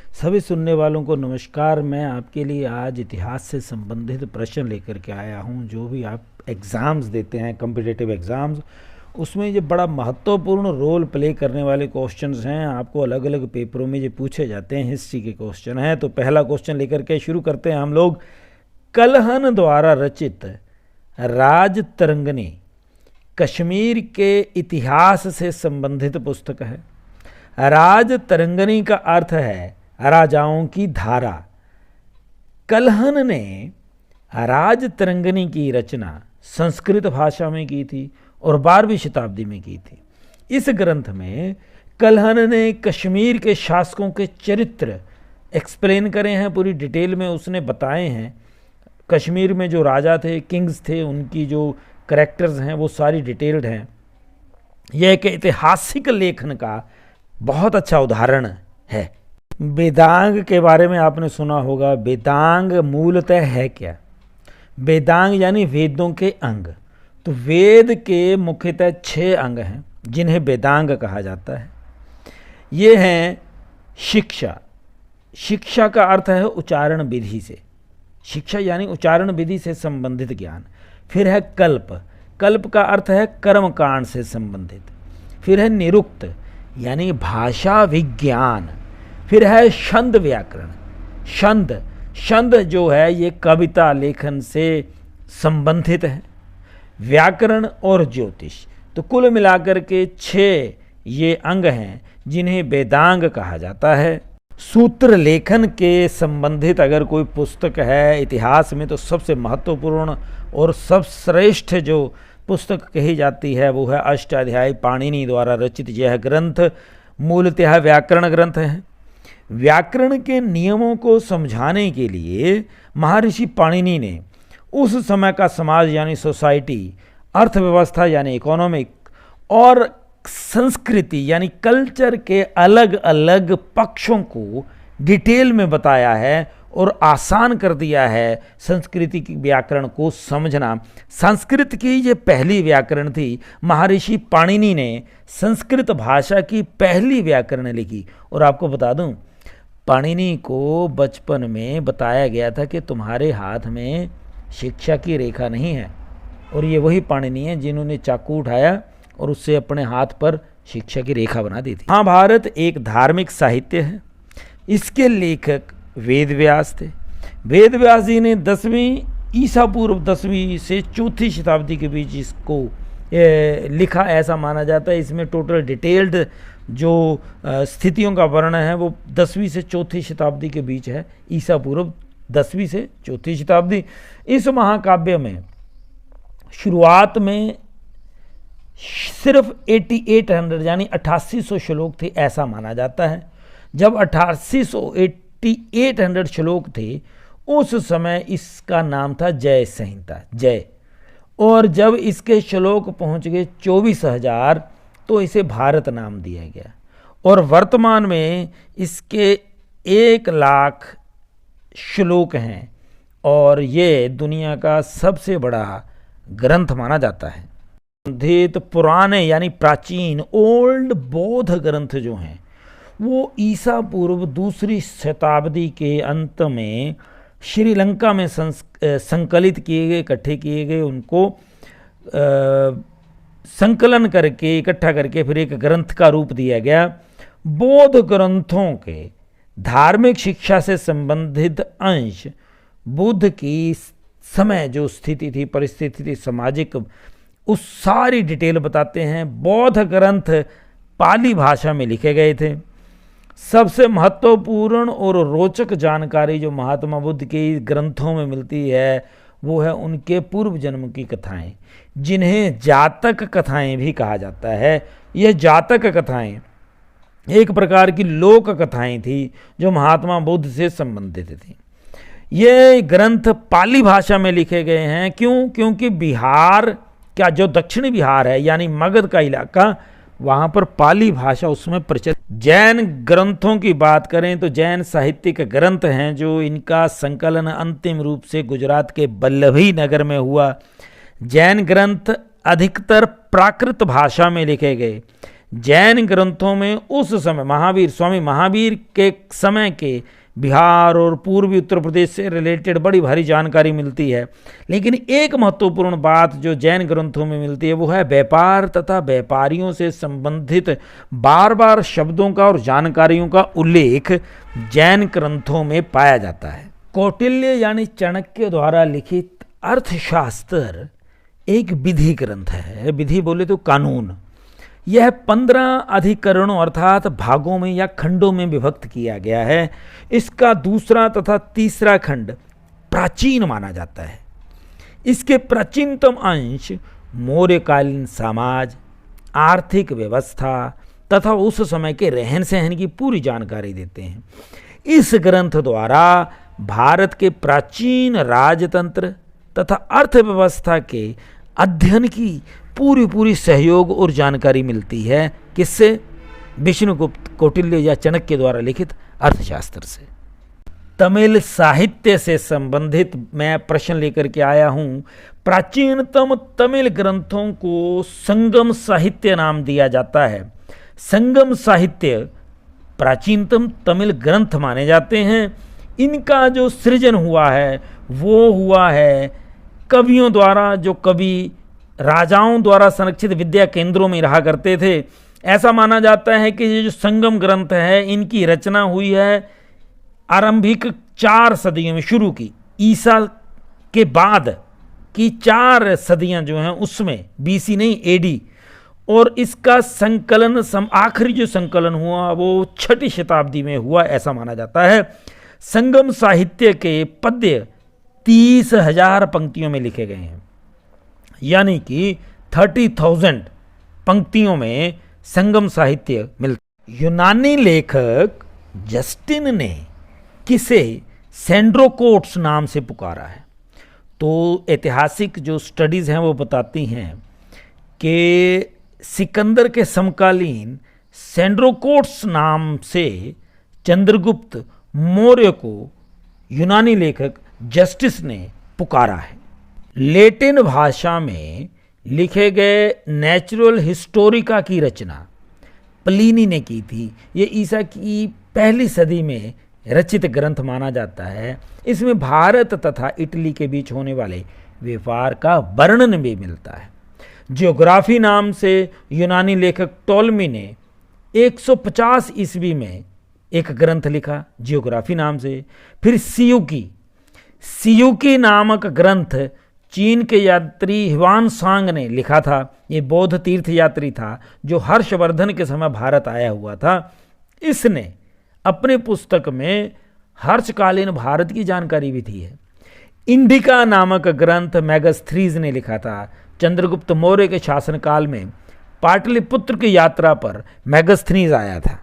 सभी सुनने वालों को नमस्कार। मैं आपके लिए आज इतिहास से संबंधित प्रश्न लेकर के आया हूं। जो भी आप एग्ज़ाम्स देते हैं, कॉम्पिटिटिव एग्ज़ाम्स, उसमें ये बड़ा महत्वपूर्ण रोल प्ले करने वाले क्वेश्चंस हैं। आपको अलग अलग पेपरों में ये पूछे जाते हैं, हिस्ट्री के क्वेश्चन हैं। तो पहला क्वेश्चन लेकर के शुरू करते हैं हम लोग। कलहन द्वारा रचित राजतरंगिणी कश्मीर के इतिहास से संबंधित पुस्तक है। राजतरंगिणी का अर्थ है राजाओं की धारा। कलहन ने राजतरंगिणी की रचना संस्कृत भाषा में की थी और 12वीं शताब्दी में की थी। इस ग्रंथ में कलहन ने कश्मीर के शासकों के चरित्र एक्सप्लेन करे हैं, पूरी डिटेल में उसने बताए हैं। कश्मीर में जो राजा थे, किंग्स थे, उनकी जो करेक्टर्स हैं वो सारी डिटेल्ड हैं। यह एक ऐतिहासिक लेखन का बहुत अच्छा उदाहरण है। वेदांग के बारे में आपने सुना होगा। वेदांग मूलतः है क्या? वेदांग यानी वेदों के अंग। तो वेद के मुख्यतः 6 अंग हैं जिन्हें वेदांग कहा जाता है। ये हैं शिक्षा। शिक्षा का अर्थ है उच्चारण विधि से। शिक्षा यानी उच्चारण विधि से संबंधित ज्ञान। फिर है कल्प। कल्प का अर्थ है कर्मकांड से संबंधित। फिर है निरुक्त यानी भाषा विज्ञान। फिर है छंद व्याकरण। छंद जो है ये कविता लेखन से संबंधित है। व्याकरण और ज्योतिष। तो कुल मिलाकर के 6 ये अंग हैं जिन्हें वेदांग कहा जाता है। सूत्र लेखन के संबंधित अगर कोई पुस्तक है इतिहास में, तो सबसे महत्वपूर्ण और सबश्रेष्ठ जो पुस्तक कही जाती है वो है अष्टाध्यायी पाणिनि द्वारा रचित। यह ग्रंथ मूलतः व्याकरण ग्रंथ है। व्याकरण के नियमों को समझाने के लिए महर्षि पाणिनि ने उस समय का समाज यानी सोसाइटी, अर्थव्यवस्था यानी इकोनॉमिक और संस्कृति यानी कल्चर के अलग अलग पक्षों को डिटेल में बताया है और आसान कर दिया है संस्कृति की व्याकरण को समझना। संस्कृत की ये पहली व्याकरण थी। महर्षि पाणिनि ने संस्कृत भाषा की पहली व्याकरण लिखी। और आपको बता दूं, पाणिनि को बचपन में बताया गया था कि तुम्हारे हाथ में शिक्षा की रेखा नहीं है। और ये वही पाणिनि है जिन्होंने चाकू उठाया और उससे अपने हाथ पर शिक्षा की रेखा बना दी थी। महाभारत एक धार्मिक साहित्य है। इसके लेखक वेद व्यास थे। वेद व्यास जी ने 10वीं ईसा पूर्व 10वीं से 4वीं शताब्दी के बीच इसको लिखा, ऐसा माना जाता है। इसमें टोटल डिटेल्ड जो स्थितियों का वर्णन है वो 10वीं से 4वीं शताब्दी के बीच है। ईसा पूर्व 10वीं से 4वीं शताब्दी। इस महाकाव्य में शुरुआत में सिर्फ 8800 यानी 8800 श्लोक थे, ऐसा माना जाता है। जब 8800 श्लोक थे उस समय इसका नाम था जय संहिता, जय। और जब इसके श्लोक पहुंच गए 24,000 तो इसे भारत नाम दिया गया। और वर्तमान में इसके 1 लाख श्लोक हैं और ये दुनिया का सबसे बड़ा ग्रंथ माना जाता है। संबंधित पुराने यानी प्राचीन ओल्ड बौद्ध ग्रंथ जो हैं वो ईसा पूर्व 2री शताब्दी के अंत में श्रीलंका में संकलित किए गए, इकट्ठे किए गए। उनको संकलन करके, इकट्ठा करके फिर एक ग्रंथ का रूप दिया गया। बौद्ध ग्रंथों के धार्मिक शिक्षा से संबंधित अंश बुद्ध की समय जो स्थिति थी, परिस्थिति थी, सामाजिक, उस सारी डिटेल बताते हैं। बौद्ध ग्रंथ पाली भाषा में लिखे गए थे। सबसे महत्वपूर्ण और रोचक जानकारी जो महात्मा बुद्ध के ग्रंथों में मिलती है वो है उनके पूर्व जन्म की कथाएं, जिन्हें जातक कथाएं भी कहा जाता है। यह जातक कथाएं एक प्रकार की लोक कथाएं थी जो महात्मा बुद्ध से संबंधित थी। ये ग्रंथ पाली भाषा में लिखे गए हैं। क्यों? क्योंकि बिहार का जो दक्षिणी बिहार है यानी मगध का इलाका, वहाँ पर पाली भाषा उसमें प्रचलित। जैन ग्रंथों की बात करें तो जैन साहित्यिक ग्रंथ हैं जो इनका संकलन अंतिम रूप से गुजरात के वल्लभी नगर में हुआ। जैन ग्रंथ अधिकतर प्राकृत भाषा में लिखे गए। जैन ग्रंथों में उस समय महावीर, स्वामी महावीर के समय के बिहार और पूर्वी उत्तर प्रदेश से रिलेटेड बड़ी भारी जानकारी मिलती है। लेकिन एक महत्वपूर्ण बात जो जैन ग्रंथों में मिलती है वो है व्यापार तथा व्यापारियों से संबंधित बार बार शब्दों का और जानकारियों का उल्लेख जैन ग्रंथों में पाया जाता है। कौटिल्य यानी चाणक्य द्वारा लिखित अर्थशास्त्र एक विधि ग्रंथ है। विधि बोले तो कानून। यह 15 अधिकरणों अर्थात भागों में या खंडों में विभक्त किया गया है। इसका दूसरा तथा तीसरा खंड प्राचीन माना जाता है। इसके प्राचीनतम अंश मौर्यकालीन समाज, आर्थिक व्यवस्था तथा उस समय के रहन सहन की पूरी जानकारी देते हैं। इस ग्रंथ द्वारा भारत के प्राचीन राजतंत्र तथा अर्थव्यवस्था के अध्ययन की पूरी सहयोग और जानकारी मिलती है। किससे? विष्णुगुप्त, कौटिल्य या चाणक्य द्वारा लिखित अर्थशास्त्र से। तमिल साहित्य से संबंधित मैं प्रश्न लेकर के आया हूं। प्राचीनतम तमिल ग्रंथों को संगम साहित्य नाम दिया जाता है। संगम साहित्य प्राचीनतम तमिल ग्रंथ माने जाते हैं। इनका जो सृजन हुआ है वो हुआ है कवियों द्वारा, जो कवि राजाओं द्वारा संरक्षित विद्या केंद्रों में रहा करते थे। ऐसा माना जाता है कि ये जो संगम ग्रंथ है इनकी रचना हुई है आरंभिक 4 सदियों में, शुरू की ईसा के बाद की 4 सदियां जो हैं उसमें, बीसी नहीं एडी, और इसका संकलन आखिरी जो संकलन हुआ वो 6ठी शताब्दी में हुआ ऐसा माना जाता है। संगम साहित्य के पद्य 30,000 पंक्तियों में लिखे गए हैं, यानी कि 30,000 पंक्तियों में संगम साहित्य मिलता। यूनानी लेखक जस्टिन ने किसे सेंड्रोकोट्स नाम से पुकारा है? तो ऐतिहासिक जो स्टडीज़ हैं वो बताती हैं कि सिकंदर के समकालीन सेंड्रोकोट्स नाम से चंद्रगुप्त मौर्य को यूनानी लेखक जस्टिस ने पुकारा है। लैटिन भाषा में लिखे गए नेचुरल हिस्टोरिका की रचना प्लिनी ने की थी। ये ईसा की पहली सदी में रचित ग्रंथ माना जाता है। इसमें भारत तथा इटली के बीच होने वाले व्यापार का वर्णन भी मिलता है। ज्योग्राफी नाम से यूनानी लेखक टोलमी ने 150 ईस्वी में एक ग्रंथ लिखा ज्योग्राफी नाम से। फिर सियुकी नामक ग्रंथ चीन के यात्री ह्वानसांग ने लिखा था। ये बौद्ध तीर्थ यात्री था जो हर्षवर्धन के समय भारत आया हुआ था। इसने अपने पुस्तक में हर्षकालीन भारत की जानकारी भी दी है। इंडिका नामक ग्रंथ मेगास्थनीज ने लिखा था। चंद्रगुप्त मौर्य के शासनकाल में पाटलिपुत्र की यात्रा पर मेगास्थनीज आया था।